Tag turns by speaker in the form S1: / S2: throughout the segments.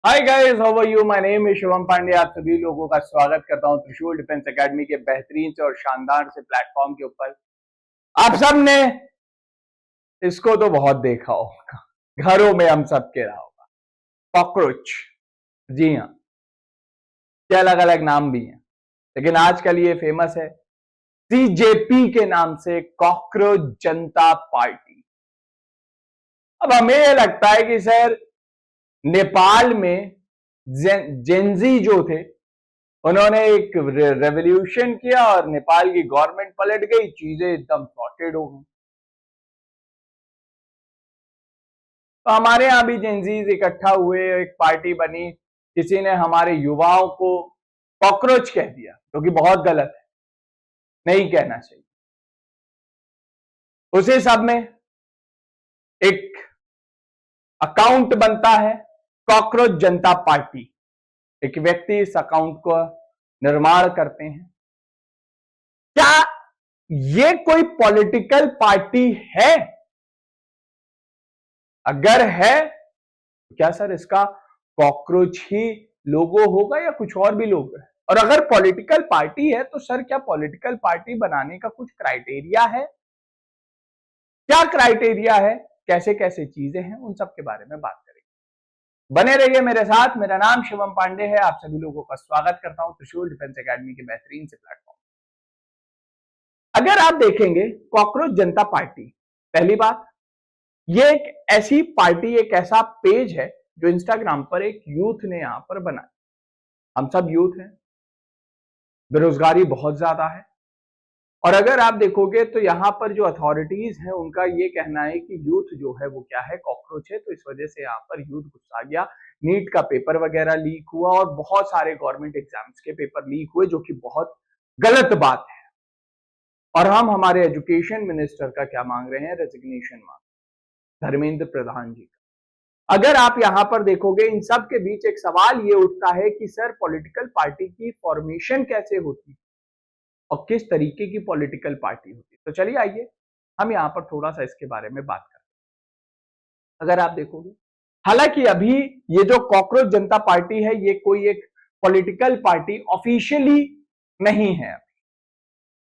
S1: Hi guys, how are you? My name is Shivam Pandey. आप सभी लोगों का स्वागत करता हूं त्रिशूल डिफेंस एकेडमी के बेहतरीन से और शानदार से प्लेटफॉर्म के ऊपर। आप सब ने इसको तो बहुत देखा होगा, घरों में हम सब के रहा होगा, कॉकरोच। जी हाँ, ये अलग अलग नाम भी हैं, लेकिन आजकल ये फेमस है सीजेपी के नाम से, कॉकरोच जनता पार्टी। अब हमें ये लगता है कि सर नेपाल में जेंजी जो थे, उन्होंने एक रेवोल्यूशन किया और नेपाल की गवर्नमेंट पलट गई, चीजें एकदम सॉर्टेड हो गई। तो हमारे यहां भी जेंजीज इकट्ठा हुए, एक पार्टी बनी, किसी ने हमारे युवाओं को कॉकरोच कह दिया, जो कि बहुत गलत है, नहीं कहना चाहिए। उसी सब में एक अकाउंट बनता है कॉकरोच जनता पार्टी। एक व्यक्ति इस अकाउंट को निर्माण करते हैं। क्या ये कोई पॉलिटिकल पार्टी है? अगर है तो क्या सर इसका कॉकरोच ही लोगो होगा या कुछ और भी लोगो है? और अगर पॉलिटिकल पार्टी है तो सर क्या पॉलिटिकल पार्टी बनाने का कुछ क्राइटेरिया है? क्या क्राइटेरिया है, कैसे कैसे चीजें हैं, उन सब के बारे में बात करेंगे। बने रहिए मेरे साथ। मेरा नाम शिवम पांडे है। आप सभी लोगों का स्वागत करता हूं त्रिशूल डिफेंस एकेडमी के बेहतरीन से प्लेटफॉर्म। अगर आप देखेंगे कॉकरोच जनता पार्टी, पहली बात, ये एक ऐसी पार्टी, एक ऐसा पेज है जो इंस्टाग्राम पर एक यूथ ने यहां पर बनाया। हम सब यूथ हैं, बेरोजगारी बहुत ज्यादा है, और अगर आप देखोगे तो यहां पर जो अथॉरिटीज हैं उनका ये कहना है कि यूथ जो है वो क्या है, कॉकरोच है। तो इस वजह से यहां पर यूथ गुस्सा गया, नीट का पेपर वगैरह लीक हुआ और बहुत सारे गवर्नमेंट एग्जाम्स के पेपर लीक हुए, जो कि बहुत गलत बात है। और हम हमारे एजुकेशन मिनिस्टर का क्या मांग रहे हैं? रेजिग्नेशन मांग, धर्मेंद्र प्रधान जी का। अगर आप यहां पर देखोगे, इन सब के बीच एक सवाल ये उठता है कि सर पॉलिटिकल पार्टी की फॉर्मेशन कैसे होती और किस तरीके की पॉलिटिकल पार्टी होती। तो चलिए आइए हम यहां पर थोड़ा सा इसके बारे में बात करते हैं। अगर आप देखोगे, हालांकि अभी ये जो कॉकरोच जनता पार्टी है, ये कोई एक पॉलिटिकल पार्टी ऑफिशियली नहीं है।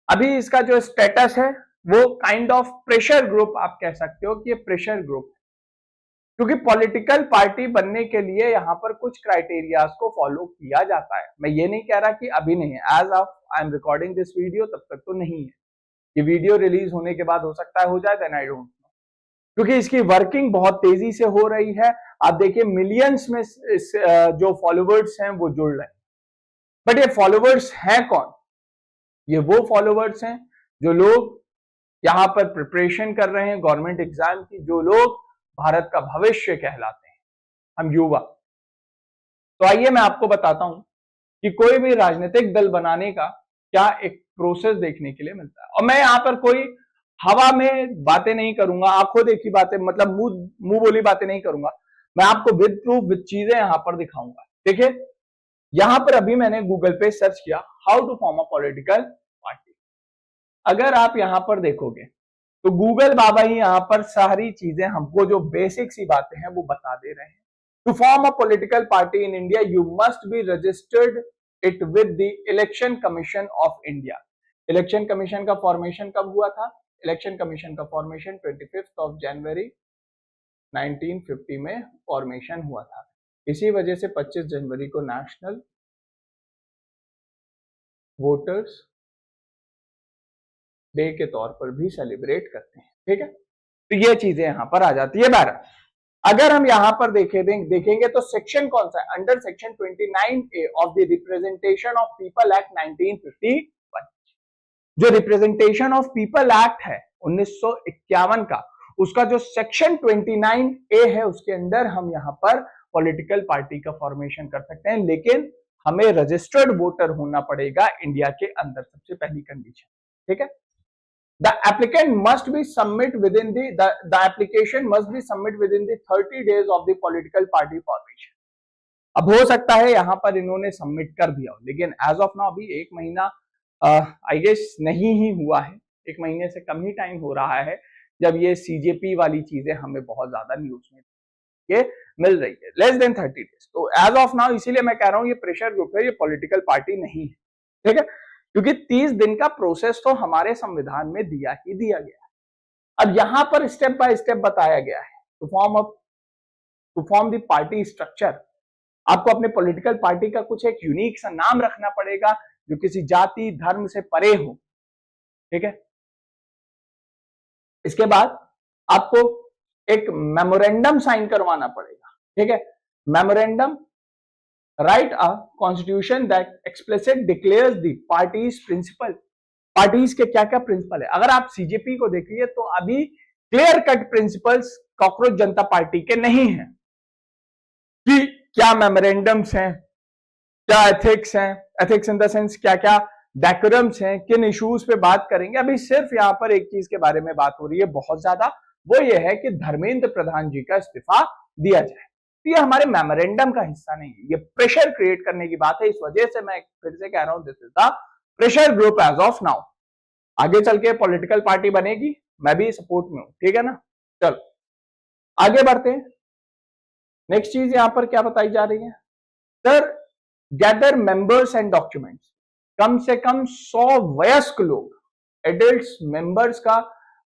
S1: अभी इसका जो स्टेटस है वो काइंड ऑफ प्रेशर ग्रुप, आप कह सकते हो कि ये प्रेशर ग्रुप है, क्योंकि पॉलिटिकल पार्टी बनने के लिए यहां पर कुछ क्राइटेरियाज को फॉलो किया जाता है। मैं ये नहीं कह रहा कि अभी नहीं है, as of I am recording this video तब तक तो नहीं है। ये वीडियो रिलीज होने के बाद हो सकता है हो जाए, देन आई डोंट नो, क्योंकि इसकी वर्किंग बहुत तेजी से हो रही है। आप देखिए मिलियंस में जो फॉलोवर्स हैं वो जुड़ रहे हैं। बट ये फॉलोवर्स हैं कौन? ये वो फॉलोवर्स हैं जो लोग यहां पर प्रिपरेशन कर रहे हैं गवर्नमेंट एग्जाम की, जो लोग भारत का भविष्य कहलाते हैं, हम युवा। तो आइए मैं आपको बताता हूं कि कोई भी राजनीतिक दल बनाने का क्या एक प्रोसेस देखने के लिए मिलता है। और मैं यहां पर कोई हवा में बातें नहीं करूंगा, आंखों देखी बातें, मतलब मुंह बोली बातें नहीं करूंगा। मैं आपको विद प्रूफ, विद चीजें यहां पर दिखाऊंगा। देखिए, यहां पर अभी मैंने गूगल पे सर्च किया how to form a political party. अगर आप यहां पर देखोगे तो गूगल बाबा ही यहां पर सारी चीजें हमको, जो बेसिक सी बातें हैं वो बता दे रहे हैं। To form a political party in India you must be registered it with the election commission of India. Election commission का फॉर्मेशन कब हुआ था? इलेक्शन कमीशन का फॉर्मेशन 25 जनवरी 1950 में फॉर्मेशन हुआ था। इसी वजह से 25 जनवरी को नेशनल वोटर्स डे के तौर पर भी सेलिब्रेट करते हैं। ठीक है, तो ये चीजें यहां पर आ जाती है। 12 अगर हम यहां पर देखेंगे तो सेक्शन कौन सा है? Under section 29A of the representation of people act 1951। जो रिप्रेजेंटेशन ऑफ पीपल एक्ट है 1951 का, उसका जो सेक्शन 29A है, उसके अंदर हम यहां पर पॉलिटिकल पार्टी का फॉर्मेशन कर सकते हैं, लेकिन हमें रजिस्टर्ड वोटर होना पड़ेगा इंडिया के अंदर, सबसे पहली कंडीशन। ठीक है, The applicant must be submit within the application must be submit within the 30 days of the political party formation। अब हो सकता है यहां पर इन्होंने सबमिट कर दिया हो, लेकिन एज ऑफ नाउ अभी एक महीना आई गेस नहीं ही हुआ है, एक महीने से कम ही टाइम हो रहा है जब ये सीजेपी वाली चीजें हमें बहुत ज्यादा न्यूज में। के मिल रही है, लेस देन 30 डेज। तो एज ऑफ नाउ इसीलिए मैं कह रहा हूं ये प्रेशर ग्रुप है, ये पॉलिटिकल पार्टी नहीं है, ठीक है, क्योंकि 30 दिन का प्रोसेस तो हमारे संविधान में दिया गया है। अब यहां पर स्टेप बाय स्टेप बताया गया है to form the party structure. आपको अपने पॉलिटिकल पार्टी का कुछ एक यूनिक सा नाम रखना पड़ेगा जो किसी जाति धर्म से परे हो, ठीक है। इसके बाद आपको एक मेमोरेंडम साइन करवाना पड़ेगा, ठीक है। Memorandum write a constitution that explicit declares the parties principle. Parties के क्या क्या प्रिंसिपल है, अगर आप सीजेपी को देखिए तो अभी क्लियर कट प्रिंसिपल्स कॉकरोच जनता पार्टी के नहीं है कि क्या मेमोरेंडम्स हैं, क्या एथिक्स हैं, एथिक्स इन द सेंस क्या क्या डेकोरम्स हैं, किन इश्यूज पे बात करेंगे। अभी सिर्फ यहां पर एक चीज के बारे में बात हो रही है बहुत ज्यादा, वो ये है कि धर्मेंद्र प्रधान जी का इस्तीफा दिया जाए। तो ये हमारे मेमोरेंडम का हिस्सा नहीं है, ये प्रेशर क्रिएट करने की बात है। इस वजह से मैं फिर से कह रहा हूं this is the pressure group as of now. आगे चल के पॉलिटिकल पार्टी बनेगी, मैं भी सपोर्ट में हूं, ठीक है ना। चलो आगे बढ़ते हैं। नेक्स्ट चीज यहां पर क्या बताई जा रही है, sir gather members and documents. कम से कम 100 वयस्क लोग, एडल्ट्स मेंबर्स का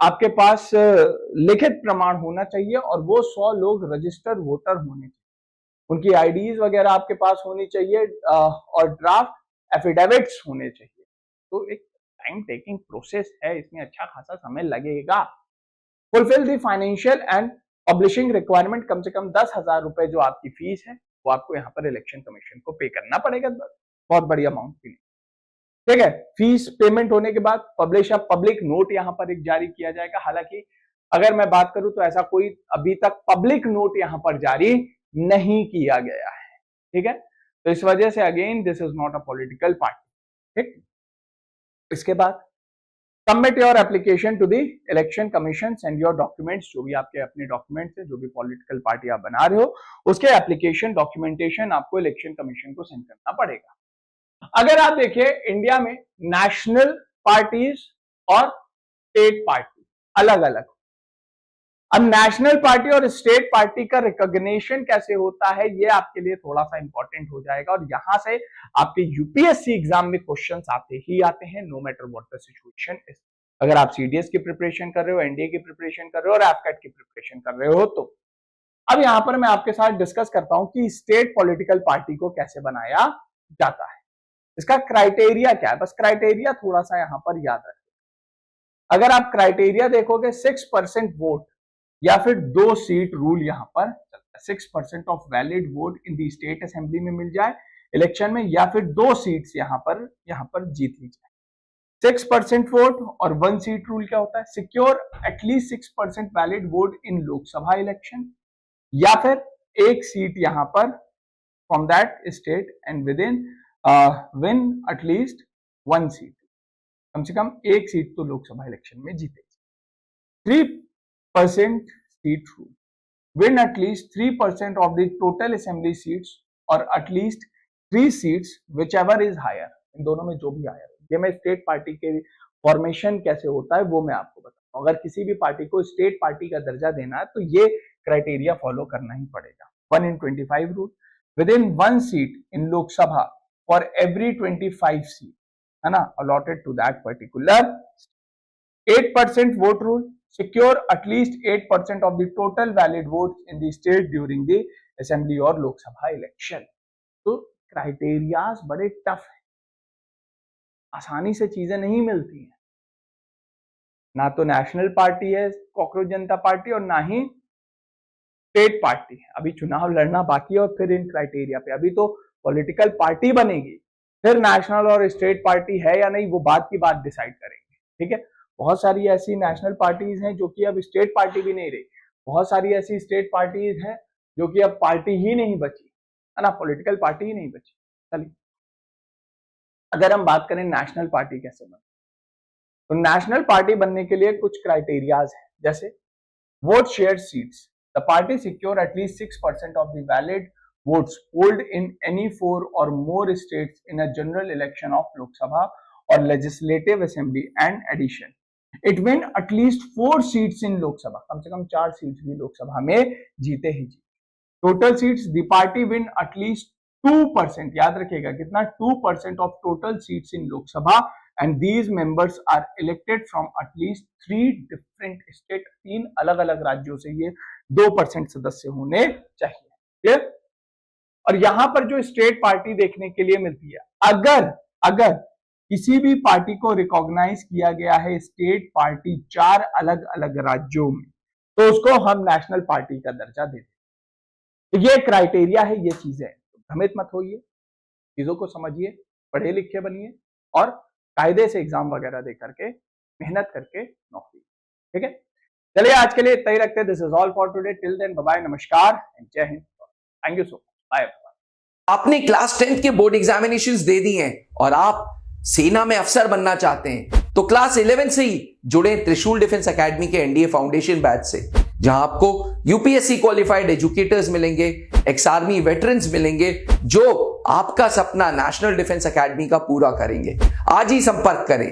S1: आपके पास लिखित प्रमाण होना चाहिए और वो 100 लोग रजिस्टर्ड वोटर होने चाहिए। उनकी आईडीज वगैरह आपके पास होनी चाहिए और ड्राफ्ट एफिडेविट्स होने चाहिए। तो एक टाइम टेकिंग प्रोसेस है, इसमें अच्छा खासा समय लगेगा। Fulfil the financial and publishing requirement. कम से कम 10,000 रुपए जो आपकी फीस है वो आपको यहाँ पर इलेक्शन कमीशन को पे करना पड़ेगा, बहुत बड़ी अमाउंट की, ठीक है। फीस पेमेंट होने के बाद पब्लिश अ पब्लिक नोट यहाँ पर एक जारी किया जाएगा। हालांकि अगर मैं बात करूं तो ऐसा कोई अभी तक पब्लिक नोट यहाँ पर जारी नहीं किया गया है, ठीक है। तो इस वजह से again this is not a political party, ठीक। इसके बाद submit your application to the election commission, send your documents. जो भी आपके अपने डॉक्यूमेंट्स है, जो भी पॉलिटिकल पार्टी आप बना रहे हो उसके एप्लीकेशन डॉक्यूमेंटेशन आपको इलेक्शन कमीशन को सेंड करना पड़ेगा। अगर आप देखिए इंडिया में नेशनल पार्टीज और स्टेट पार्टी अलग अलग। अब नेशनल पार्टी और स्टेट पार्टी का रिकॉग्निशन कैसे होता है ये आपके लिए थोड़ा सा इंपॉर्टेंट हो जाएगा और यहां से आपके यूपीएससी एग्जाम में क्वेश्चंस आते ही आते हैं, no matter what the situation is. अगर आप सीडीएस की प्रिपरेशन कर रहे हो, एनडीए की प्रिपरेशन कर रहे हो और एफकेट की प्रिपरेशन कर रहे हो तो अब यहां पर मैं आपके साथ डिस्कस करता हूं कि स्टेट पॉलिटिकल पार्टी को कैसे बनाया जाता है, इसका क्राइटेरिया क्या है। बस क्राइटेरिया थोड़ा सा यहां पर याद रखें। अगर आप क्राइटेरिया देखोगे 6% वोट या फिर 2 सीट रूल यहां पर चलता है। 6% of valid vote in the state assembly में मिल जाए इलेक्शन में, या फिर 2 सीट्स यहां पर जीत ली जाए। 6% वोट और 1 सीट रूल क्या होता है, secure at least 6% valid vote in Lok Sabha election, या फिर एक सीट यहां पर from that state and within win at least 1 सीट। कम से कम एक सीट तो लोकसभा इलेक्शन में जीते। 3% seat rule, win at least 3% of the total assembly seats और at least 3 seats whichever is higher। इन दोनों में जो भी हायर। ये मैं स्टेट पार्टी के फॉर्मेशन कैसे होता है वो मैं आपको बताता हूं। अगर किसी भी पार्टी को स्टेट पार्टी का दर्जा देना है तो ये क्राइटेरिया फॉलो करना ही पड़ेगा। 1 in 25 rule, with in 1 seat in Lok Sabha for every 25 seat, है ना, allotted to that particular. 8% vote rule, secure at least 8% of the total valid votes in the state during the assembly और Lok Sabha election. तो criterias बड़े tough है, आसानी से चीजें नहीं मिलती हैं। ना तो नेशनल पार्टी है कॉकरोच जनता पार्टी और ना ही स्टेट पार्टी है। अभी चुनाव लड़ना बाकी है और फिर इन क्राइटेरिया पे अभी तो पॉलिटिकल पार्टी बनेगी, फिर नेशनल और स्टेट पार्टी है या नहीं वो बात की बात डिसाइड करेंगे, ठीक है। बहुत सारी ऐसी नेशनल पार्टीज हैं जो कि अब स्टेट पार्टी भी नहीं रही, बहुत सारी ऐसी स्टेट पार्टीज हैं जो कि अब पार्टी ही नहीं बची, है ना, पॉलिटिकल पार्टी ही नहीं बची। चलिए अगर हम बात करें नेशनल पार्टी कैसे बने, तो नेशनल पार्टी बनने के लिए कुछ क्राइटेरियाज हैं, जैसे vote share seats, the party secure at least 6% of the valid votes polled in any 4 or more states in a general election of Lok Sabha or Legislative Assembly and addition. It win at least 4 seats in Lok Sabha, कम से कम 4 seats भी लोकसभा में जीते ही जीते। Total seats the party win at least 2%, याद रखिएगा कितना, 2% of total seats in Lok Sabha and these members are elected from at least 3 different state, 3 अलग अलग राज्यों से ये 2% सदस्य होने चाहिए। क्लियर? और यहां पर जो स्टेट पार्टी देखने के लिए मिलती है, अगर किसी भी पार्टी को रिकॉग्नाइज किया गया है स्टेट पार्टी 4 अलग अलग राज्यों में, तो उसको हम नेशनल पार्टी का दर्जा देते हैं। तो ये क्राइटेरिया है, ये चीजें, भ्रमित मत होइए, चीजों को समझिए, पढ़े लिखे बनिए और कायदे से एग्जाम वगैरह दे करके मेहनत करके नौकरी। ठीक है, चलिए आज के लिए इतना ही रखते हैं। This is all for today, till then bye bye, नमस्कार एंड जय हिंद, thank you so much, bye.
S2: आपने क्लास 10th के बोर्ड एग्जामिनेशंस दे दिए हैं और आप सेना में अफसर बनना चाहते हैं, तो क्लास 11 से ही जुड़े त्रिशूल डिफेंस एकेडमी के एनडीए फाउंडेशन बैच से, जहां आपको यूपीएससी क्वालिफाइड एजुकेटर्स मिलेंगे, एक्स आर्मी वेटरन्स मिलेंगे, जो आपका सपना नेशनल डिफेंस एकेडमी का पूरा करेंगे। आज ही संपर्क करें